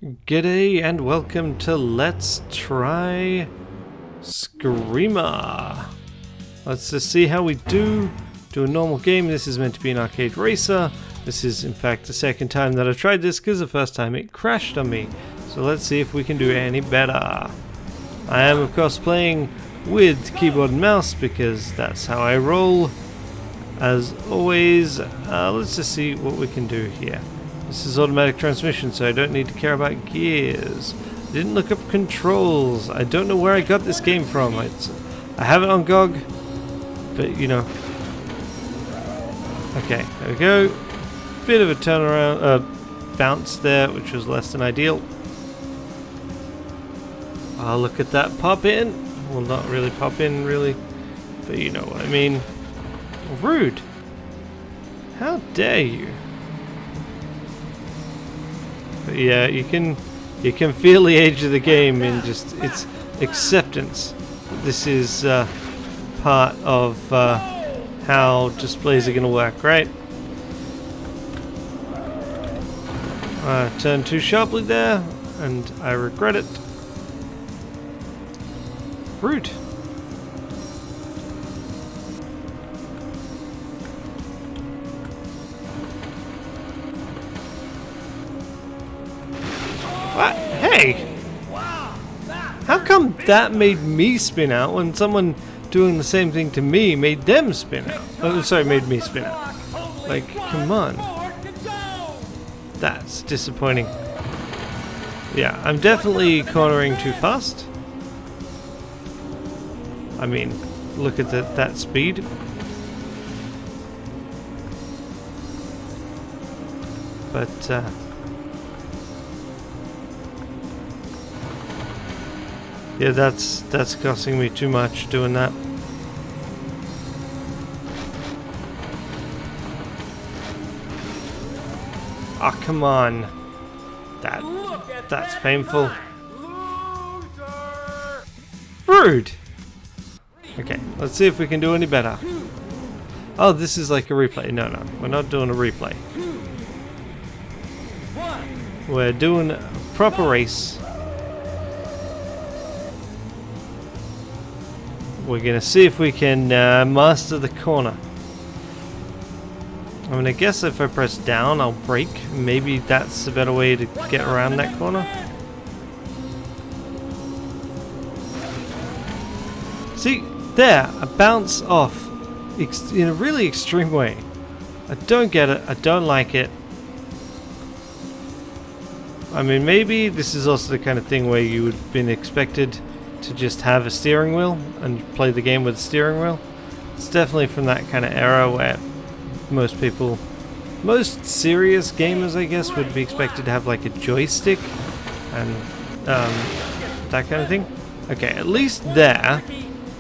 G'day and welcome to Let's Try Screamer. Let's just see how we do a normal game. This is meant to be an arcade racer. This is in fact the second time that I've tried this because the first time it crashed on me. So let's see if we can do any better. I am of course playing with keyboard and mouse because that's how I roll. As always, let's just see what we can do here. This is automatic transmission, so I don't need to care about gears. I didn't look up controls. I don't know where I got this game from. I have it on GOG, but you know. Okay, there we go. Bit of a turnaround, bounce there, which was less than ideal. Oh, look at that pop in. Well, not really pop in, really, but you know what I mean. Rude. How dare you? But yeah, you can feel the age of the game in just its acceptance. This is part of how displays are going to work, right? Turned too sharply there, and I regret it. Rude. What? Hey! How come that made me spin out when someone doing the same thing to me made them spin out? Oh, sorry, made me spin out. Like, come on. That's disappointing. Yeah, I'm definitely cornering too fast. I mean, look at that speed. But, yeah, that's costing me too much doing that. Oh, come on. That's painful. Rude. Okay, let's see if we can do any better. Oh, this is like a replay. No, we're not doing a replay. We're doing a proper race. We're gonna see if we can master the corner. I mean, I guess if I press down, I'll brake. Maybe that's a better way to get around that corner. See, there, I bounce off in a really extreme way. I don't get it. I don't like it. I mean, maybe this is also the kind of thing where you would have been expected to just have a steering wheel and play the game with a steering wheel. It's definitely from that kind of era where most serious gamers, I guess, would be expected to have like a joystick and that kind of thing. Okay, at least there,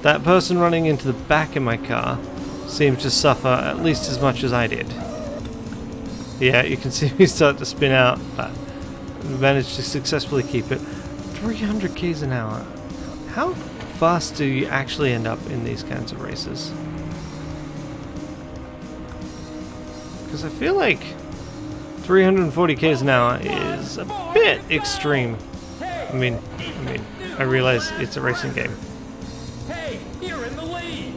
that person running into the back of my car seemed to suffer at least as much as I did. Yeah, you can see me start to spin out, but managed to successfully keep it. 300 k's an hour. How fast do you actually end up in these kinds of races? Because I feel like 340 k's an hour is a bit extreme. I mean, I realize it's a racing game. Hey, you're in the lead.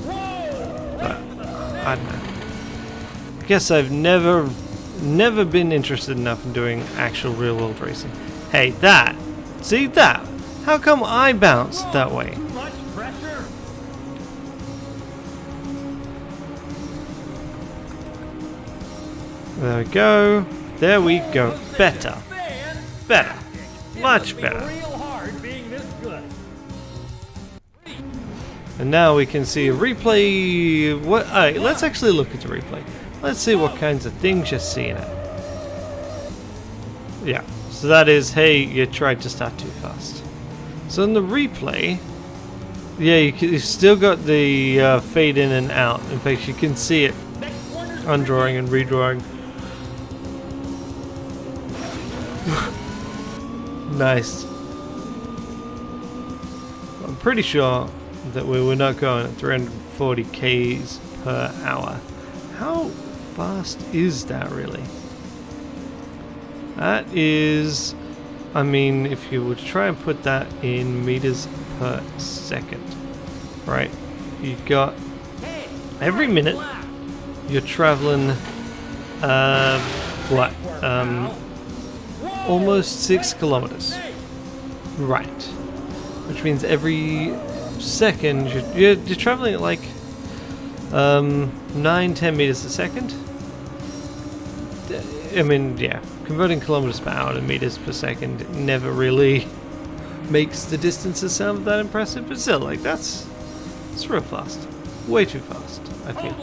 But I don't know. I guess I've never been interested enough in doing actual real-world racing. Hey, see that? How come I bounced that way? Too much pressure. There we go. There we go. Better. Much better. Real hard being this good. And now we can see a replay. Alright, let's actually look at the replay. Let's see what kinds of things you see in it. Yeah. So that is, hey, you tried to start too fast. So in the replay, yeah, you've still got the fade in and out. In fact, you can see it undrawing and redrawing. Nice. I'm pretty sure that we were not going at 340 k's per hour. How fast is that really? That is, I mean, if you were to try and put that in meters per second, right? You've got every minute you're traveling, what? Almost 6 kilometers, right? Which means every second you're traveling at like 9-10 meters a second. I mean, yeah, converting kilometers per hour to meters per second never really makes the distances sound that impressive, but still, like, it's real fast. Way too fast, I feel.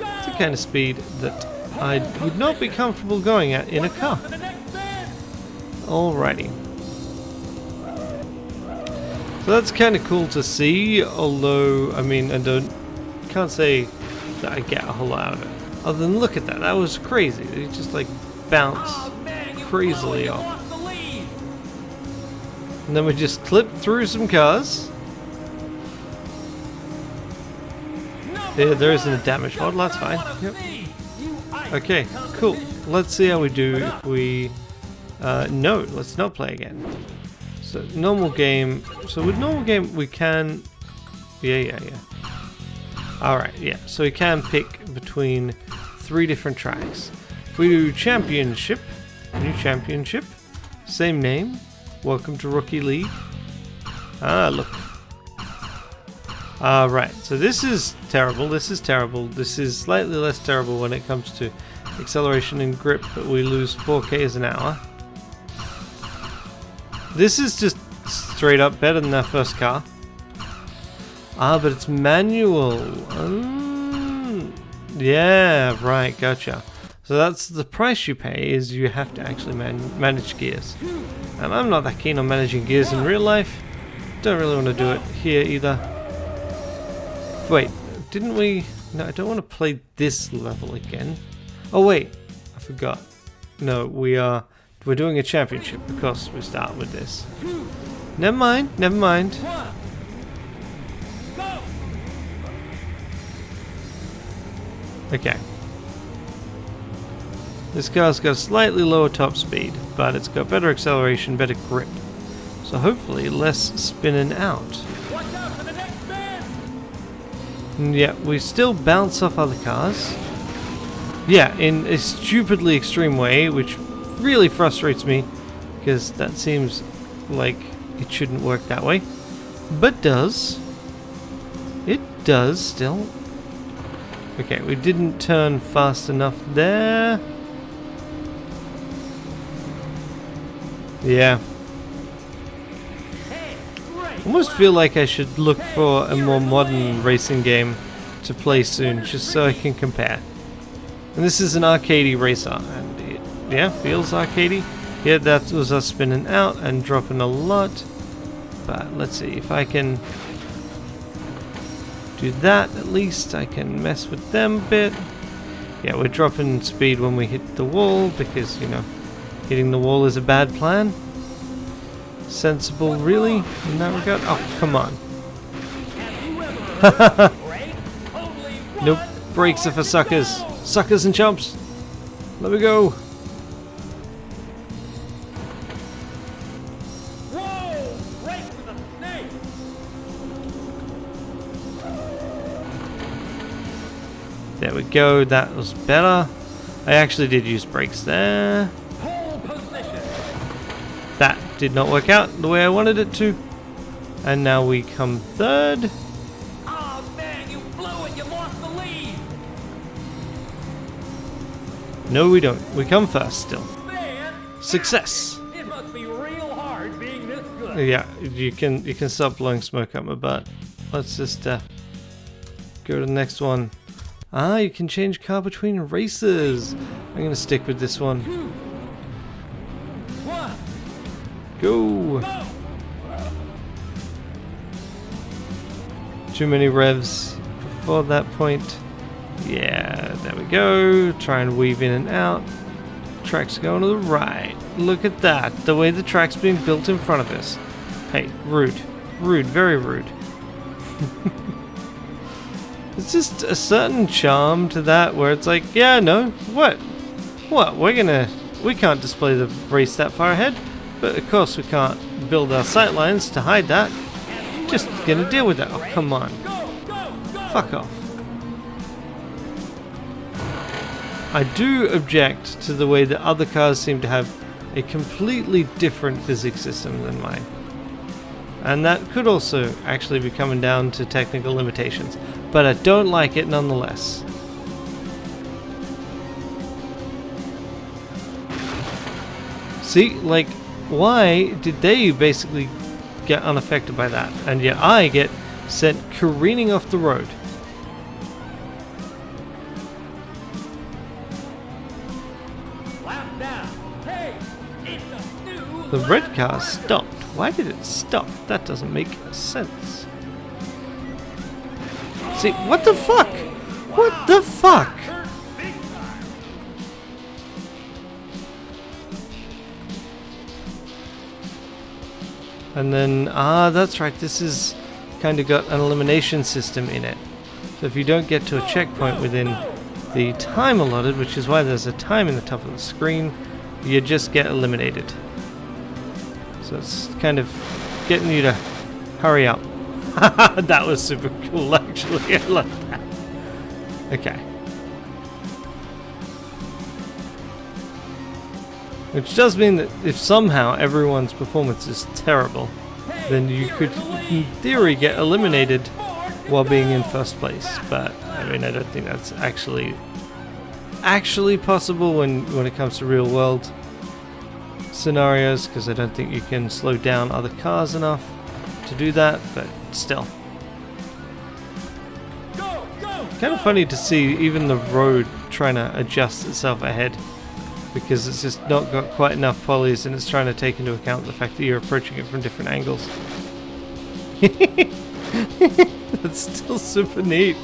It's the kind of speed that I would not be comfortable going at in a car. Alrighty. So that's kind of cool to see, although, I mean, can't say that I get a whole lot out of it. Other than look at that, that was crazy. It just like bounced crazily off. And then we just clipped through some cars. There isn't a damage mod, that's fine. Yep. Okay, cool. Let's see how we do if we... no, let's not play again. So, normal game. So with normal game, we can... Yeah. Alright, yeah. So we can pick between 3 different tracks. If we do championship, new championship, same name, welcome to Rookie League. Ah, look. Right, so this is terrible, this is terrible. This is slightly less terrible when it comes to acceleration and grip, but we lose 4 k's an hour. This is just straight up better than that first car. Ah, but it's manual. Yeah, right, gotcha. So that's the price you pay, is you have to actually manage gears. And I'm not that keen on managing gears in real life. Don't really want to do it here either. Wait, didn't we... No, I don't want to play this level again. Oh wait, I forgot. No, we're doing a championship because we start with this. Never mind, never mind. Okay. This car's got a slightly lower top speed, but it's got better acceleration, better grip. So hopefully less spinning out. And yeah, we still bounce off other cars. Yeah, in a stupidly extreme way, which really frustrates me, because that seems like it shouldn't work that way. But does. It does still. Okay, we didn't turn fast enough there. Yeah. Almost feel like I should look for a more modern racing game to play soon, just so I can compare. And this is an arcadey racer, and it, yeah, feels arcadey. Yeah, that was us spinning out and dropping a lot. But let's see if I can do that. At least I can mess with them a bit. Yeah, we're dropping speed when we hit the wall because, you know, hitting the wall is a bad plan. Sensible, really, in that regard? Oh, come on. Nope, brakes are for suckers. Suckers and chumps. Let me go. There we go, that was better. I actually did use brakes there. That did not work out the way I wanted it to. And now we come third. Oh man, you blew it, you lost the lead. No, we don't. We come first still. Man, Success. it must be real hard being this good. Yeah, you can stop blowing smoke up my butt. Let's just go to the next one. Ah, you can change car between races. I'm gonna stick with this one. Go! Too many revs before that point. Yeah, there we go. Try and weave in and out. Track's going to the right. Look at that. The way the track's being built in front of us. Hey, rude. Rude, very rude. It's just a certain charm to that where it's like, yeah, no, what? What? We're gonna we can't display the race that far ahead, but of course we can't build our sight lines to hide that. Just gonna deal with that. Oh, come on. Fuck off. I do object to the way that other cars seem to have a completely different physics system than mine. And that could also actually be coming down to technical limitations. But I don't like it nonetheless. See, like, why did they basically get unaffected by that? And yet I get sent careening off the road. The red car stopped. Why did it stop? That doesn't make sense. See, what the fuck? What the fuck? And then, that's right, this is kind of got an elimination system in it. So if you don't get to a checkpoint within the time allotted, which is why there's a time in the top of the screen, you just get eliminated. So it's kind of getting you to hurry up. That was super cool, actually. I love that. Okay. Which does mean that if somehow everyone's performance is terrible, then you could, in theory, get eliminated while being in first place. But, I mean, I don't think that's actually possible when it comes to real world scenarios, because I don't think you can slow down other cars enough to do that, but still. Kind of funny to see even the road trying to adjust itself ahead, because it's just not got quite enough polys and it's trying to take into account the fact that you're approaching it from different angles. That's still super neat.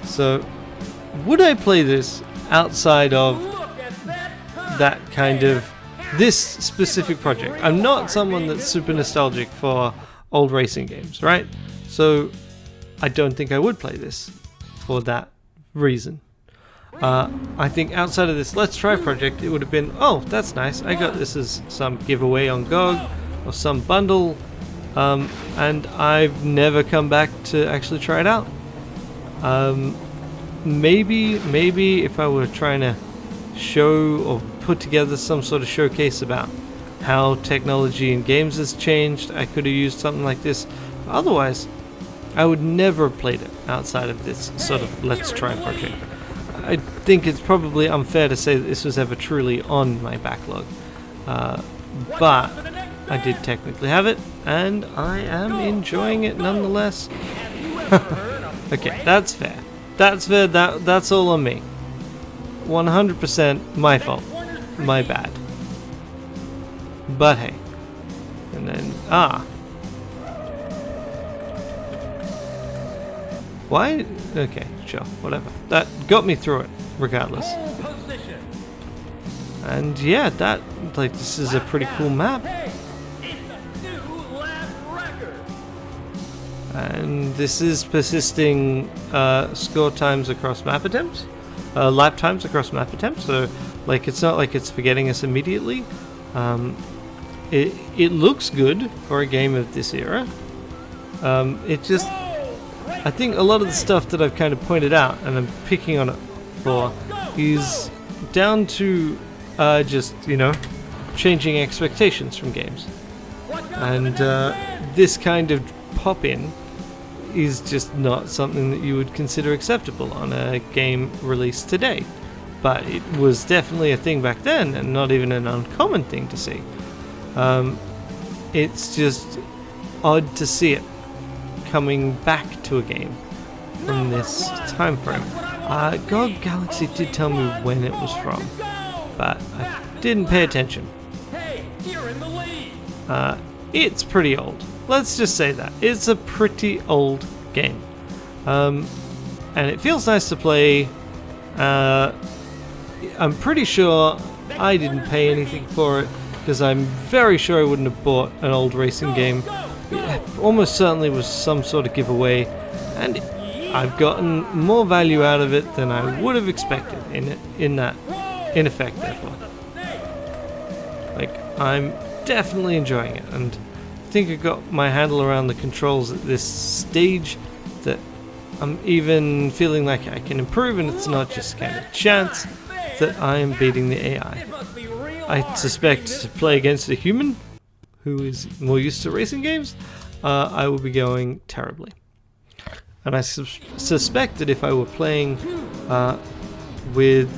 So, would I play this outside of that kind of this specific project? I'm not someone that's super nostalgic for old racing games, right? So I don't think I would play this for that reason. I think outside of this Let's Try project, it would have been, oh, that's nice, I got this as some giveaway on GOG or some bundle, and I've never come back to actually try it out. Maybe if I were trying to show or put together some sort of showcase about how technology in games has changed, I could have used something like this. Otherwise, I would never have played it outside of this sort of Let's Try project. I think it's probably unfair to say that this was ever truly on my backlog. But I did technically have it, and I am enjoying it nonetheless. Okay, that's fair. That's fair, that's all on me. 100% my fault. My bad. But hey. And then, why? Okay, sure, whatever. That got me through it, regardless. And yeah, this is a pretty cool map. And this is persisting score times across map attempts, lap times across map attempts. So, like, it's not like it's forgetting us immediately. It looks good for a game of this era. It just, I think a lot of the stuff that I've kind of pointed out and I'm picking on it for is down to just, changing expectations from games. And this kind of pop-in is just not something that you would consider acceptable on a game released today. But it was definitely a thing back then, and not even an uncommon thing to see. It's just odd to see it coming back to a game from this time frame. GOG Galaxy did tell me when it was from, but I didn't pay attention. It's pretty old. Let's just say that. It's a pretty old game. And it feels nice to play. I'm pretty sure I didn't pay anything for it, because I'm very sure I wouldn't have bought an old racing game. It almost certainly was some sort of giveaway, and I've gotten more value out of it than I would have expected in effect, therefore. Like, I'm definitely enjoying it, and I think I got my handle around the controls at this stage that I'm even feeling like I can improve, and it's not just kind of chance that I am beating the AI. I suspect to play against a human who is more used to racing games, I will be going terribly. And I suspect that if I were playing with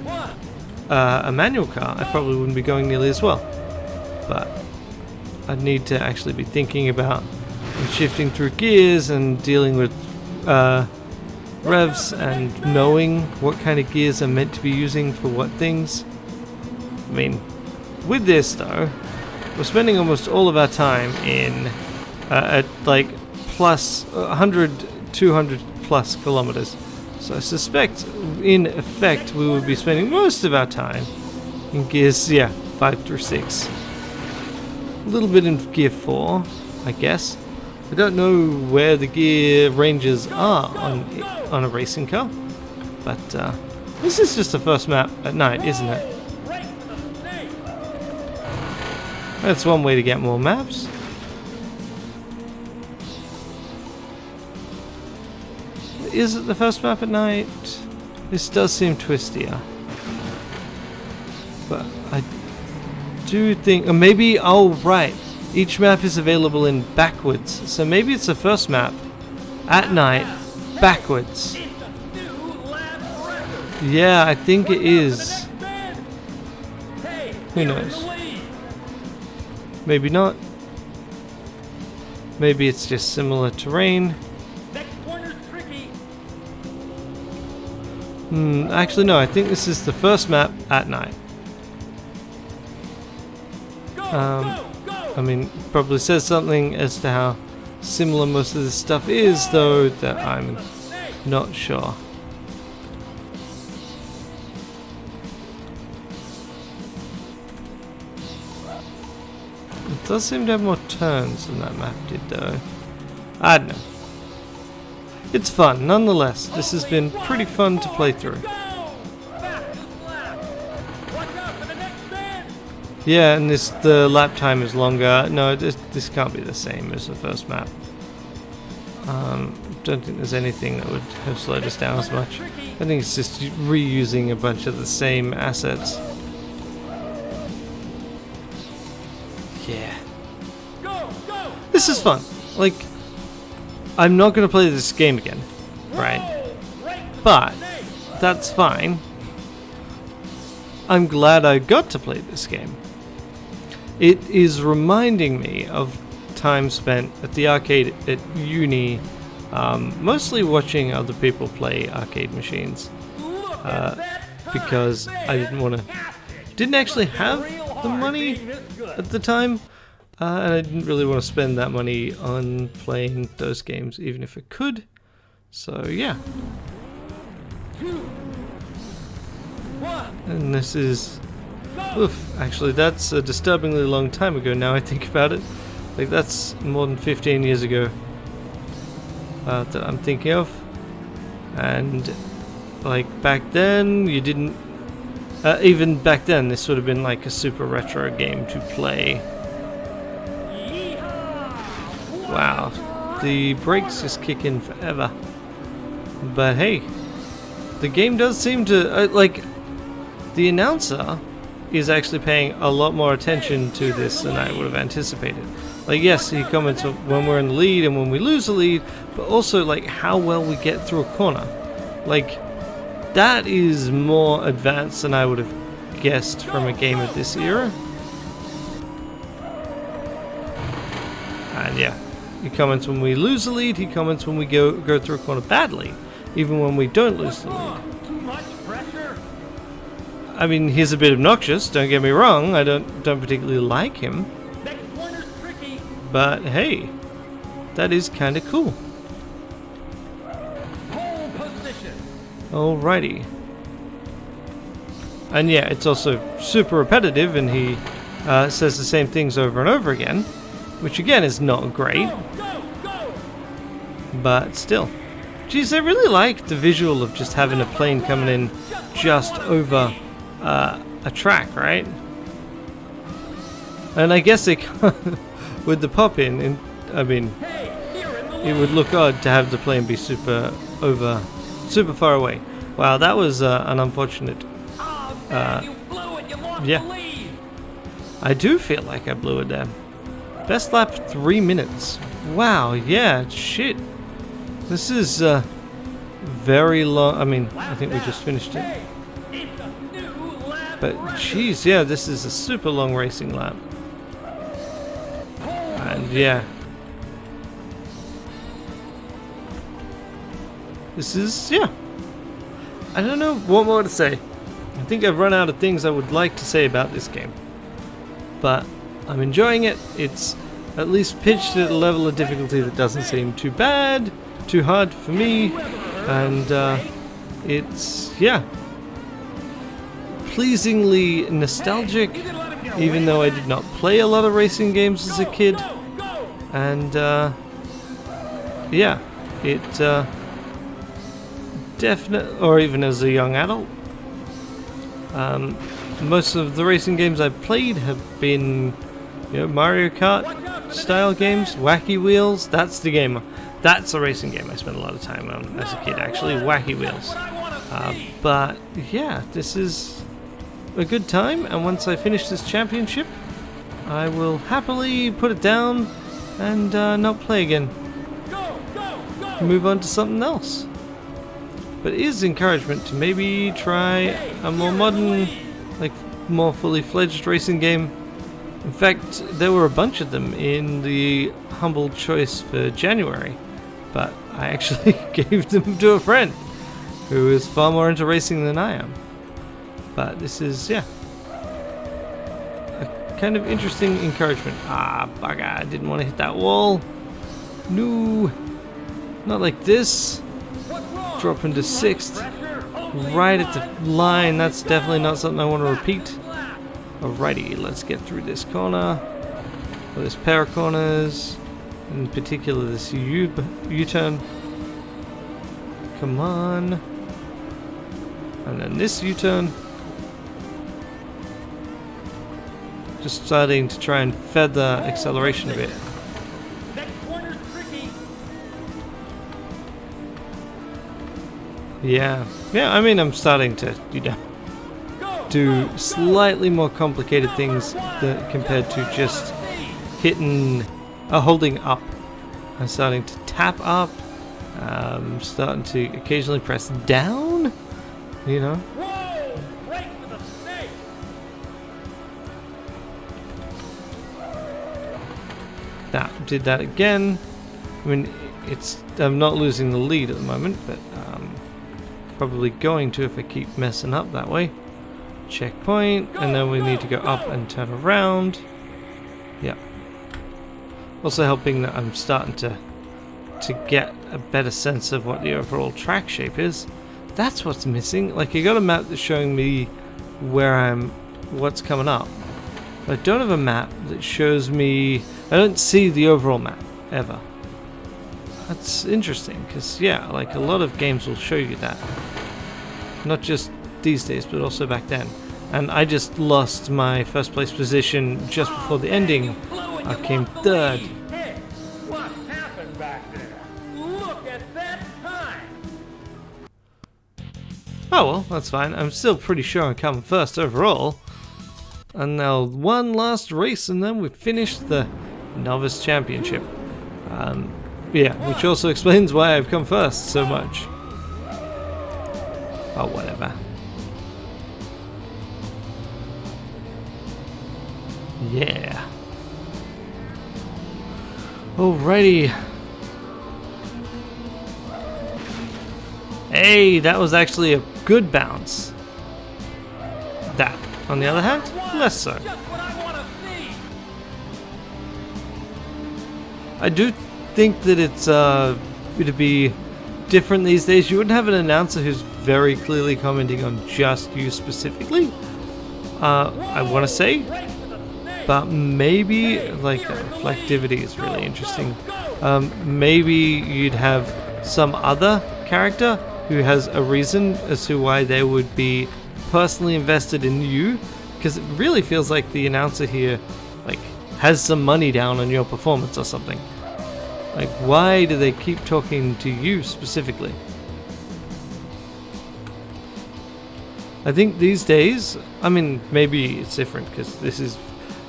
a manual car, I probably wouldn't be going nearly as well. But I'd need to actually be thinking about shifting through gears and dealing with revs and knowing what kind of gears I'm meant to be using for what things. I mean, with this though, we're spending almost all of our time in at like plus 100, 200 plus kilometers. So I suspect, in effect, we would be spending most of our time in gears, 5 through 6. A little bit in gear 4, I guess. I don't know where the gear ranges are on a racing car, but this is just the first map at night, isn't it? That's one way to get more maps. Is it the first map at night? This does seem twistier. But I do think... Or maybe... Oh, right. Each map is available in backwards. So maybe it's the first map at night backwards. Yeah, I think it is. Who knows? Maybe not. Maybe it's just similar terrain. Actually no, I think this is the first map at night. I mean, probably says something as to how similar most of this stuff is, though, that I'm not sure. It does seem to have more turns than that map did, though. I don't know. It's fun, nonetheless. This has been pretty fun to play through. Yeah, and the lap time is longer. No, this can't be the same as the first map. Don't think there's anything that would have slowed us down as much. I think it's just reusing a bunch of the same assets. Yeah. This is fun. Like, I'm not going to play this game again, right? But that's fine. I'm glad I got to play this game. It is reminding me of time spent at the arcade at uni, mostly watching other people play arcade machines, because I didn't actually have the money at the time, and I didn't really want to spend that money on playing those games, even if I could. So yeah. And this is... Oof, actually that's a disturbingly long time ago now I think about it. Like, that's more than 15 years ago that I'm thinking of. And, like, back then, you didn't... even back then, this would have been like a super retro game to play. Wow, the brakes just kick in forever. But hey, the game does seem to... like, the announcer is actually paying a lot more attention to this than I would have anticipated. Like, yes, he comments on when we're in the lead and when we lose the lead, but also, like, how well we get through a corner. Like, that is more advanced than I would have guessed from a game of this era. And yeah, he comments when we lose the lead, he comments when we go through a corner badly, even when we don't lose the lead. I mean, he's a bit obnoxious, don't get me wrong, I don't particularly like him. But hey, that is kind of cool. Alrighty. And yeah, it's also super repetitive, and he says the same things over and over again, which again is not great. But still, Geez, I really like the visual of just having a plane coming in just over a track, right? And I guess they with the pop in, I mean, it would look odd to have the plane be super far away. Wow, that was an unfortunate. Yeah, I do feel like I blew it there. Best lap 3 minutes. Wow, yeah, shit. This is very long. I mean, I think we just finished it. But jeez, yeah, this is a super long racing lap. And yeah. This is, yeah. I don't know what more to say. I think I've run out of things I would like to say about this game. But I'm enjoying it. It's at least pitched at a level of difficulty that doesn't seem too bad, too hard for me. And it's, yeah, pleasingly nostalgic, even though I did not play a lot of racing games as a kid. And yeah, it definitely, or even as a young adult, most of the racing games I've played have been, you know, Mario Kart style games, Wacky Wheels. That's the game. That's a racing game I spent a lot of time on as a kid, actually, Wacky Wheels. But yeah, this is a good time, and once I finish this championship, I will happily put it down and not play again. Move on to something else. But it is encouragement to maybe try a more modern, like more fully fledged racing game. In fact, there were a bunch of them in the humble choice for January, but I actually gave them to a friend who is far more into racing than I am. But this is, yeah, a kind of interesting encouragement. Ah, bugger, I didn't want to hit that wall. No, not like this. Drop into 6th, right at the line. That's definitely not something I want to repeat. Alrighty, let's get through this corner. Well, this pair of corners, in particular this U-turn. Come on. And then this U-turn. Just starting to try and feather acceleration a bit. Yeah, I mean, I'm starting to, you know, do slightly more complicated things compared to just holding up. I'm starting to tap up. Starting to occasionally press down, you know. That did that again. I mean, I'm not losing the lead at the moment, but probably going to if I keep messing up that way. Checkpoint, and then we need to go up and turn around. Yeah. Also helping that I'm starting to get a better sense of what the overall track shape is. That's what's missing. Like, you got a map that's showing me what's coming up. But I don't have a map that shows me. I don't see the overall map ever. That's interesting, because yeah, like a lot of games will show you that. Not just these days, but also back then. And I just lost my first place position just before the ending. I came 3rd. Hey, what happened back there? Look at that time! Oh well, that's fine. I'm still pretty sure I'm coming first overall. And now one last race, and then we've finished the Novice Championship. Yeah, which also explains why I've come first so much. Oh, whatever. Yeah. Alrighty. Hey, that was actually a good bounce. That, on the other hand, less so. I do think that it's it'd be different these days. You wouldn't have an announcer who's very clearly commenting on just you specifically. I want to say, but maybe like reflectivity is really interesting. Maybe you'd have some other character who has a reason as to why they would be personally invested in you, because it really feels like the announcer here like has some money down on your performance or something. Like, why do they keep talking to you specifically? I think these days, I mean, maybe it's different because this is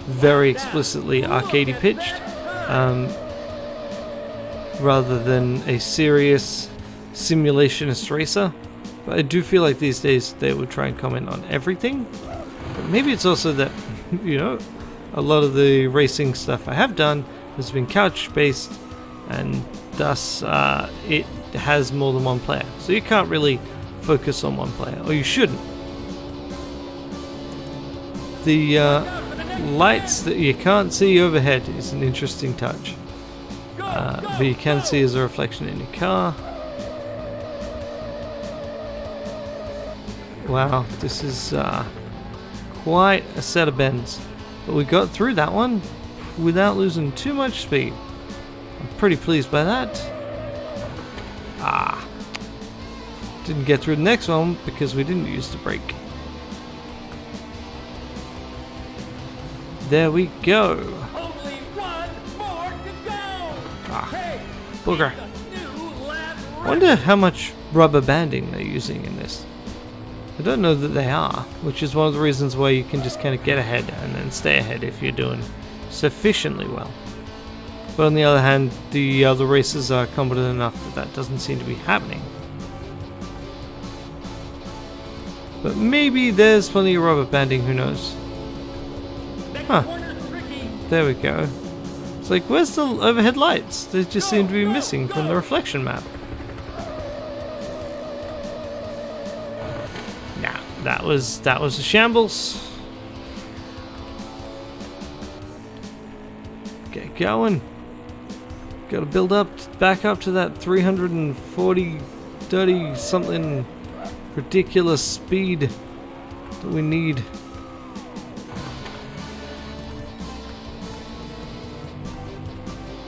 very explicitly arcadey pitched, rather than a serious simulationist racer. But I do feel like these days they would try and comment on everything. But maybe it's also that, you know, a lot of the racing stuff I have done has been couch-based, and thus it has more than one player. So you can't really focus on one player, or you shouldn't. The lights that you can't see overhead is an interesting touch. But you can see as a reflection in your car. Wow, this is quite a set of bends. But we got through that one without losing too much speed. I'm pretty pleased by that. Didn't get through the next one because we didn't use the brake. There we go. Only one more to go. Hey, Booger. the new lap I wonder how much rubber banding they're using in this. I don't know that they are, which is one of the reasons why you can just kind of get ahead and then stay ahead if you're doing sufficiently well. But on the other hand, the other racers are competent enough that that doesn't seem to be happening. But maybe there's plenty of rubber banding, who knows? Huh. There we go. It's like, where's the overhead lights? They just seem to be missing from the reflection map. Nah, that was a shambles. Get going. Gotta build up, back up to that 340, 30 something ridiculous speed that we need.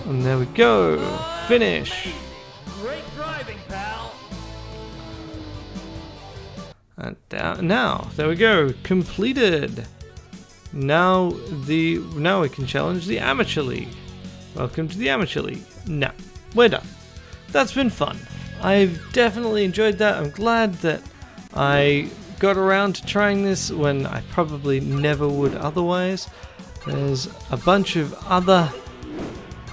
And there we go. Finish. Great driving, pal. And now, there we go. Completed. Now we can challenge the Amateur League. Welcome to the Amateur League. Now, we're done. That's been fun. I've definitely enjoyed that. I'm glad that I got around to trying this when I probably never would otherwise. There's a bunch of other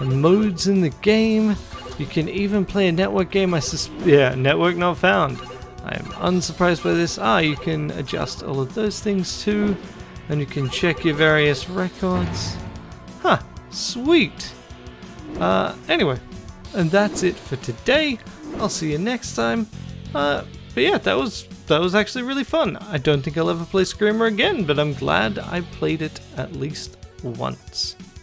modes in the game. You can even play a network game. Network not found. I'm unsurprised by this. You can adjust all of those things too, and you can check your various records. Huh, sweet. Anyway, and that's it for today. I'll see you next time. But yeah, that was actually really fun. I don't think I'll ever play Screamer again, but I'm glad I played it at least once.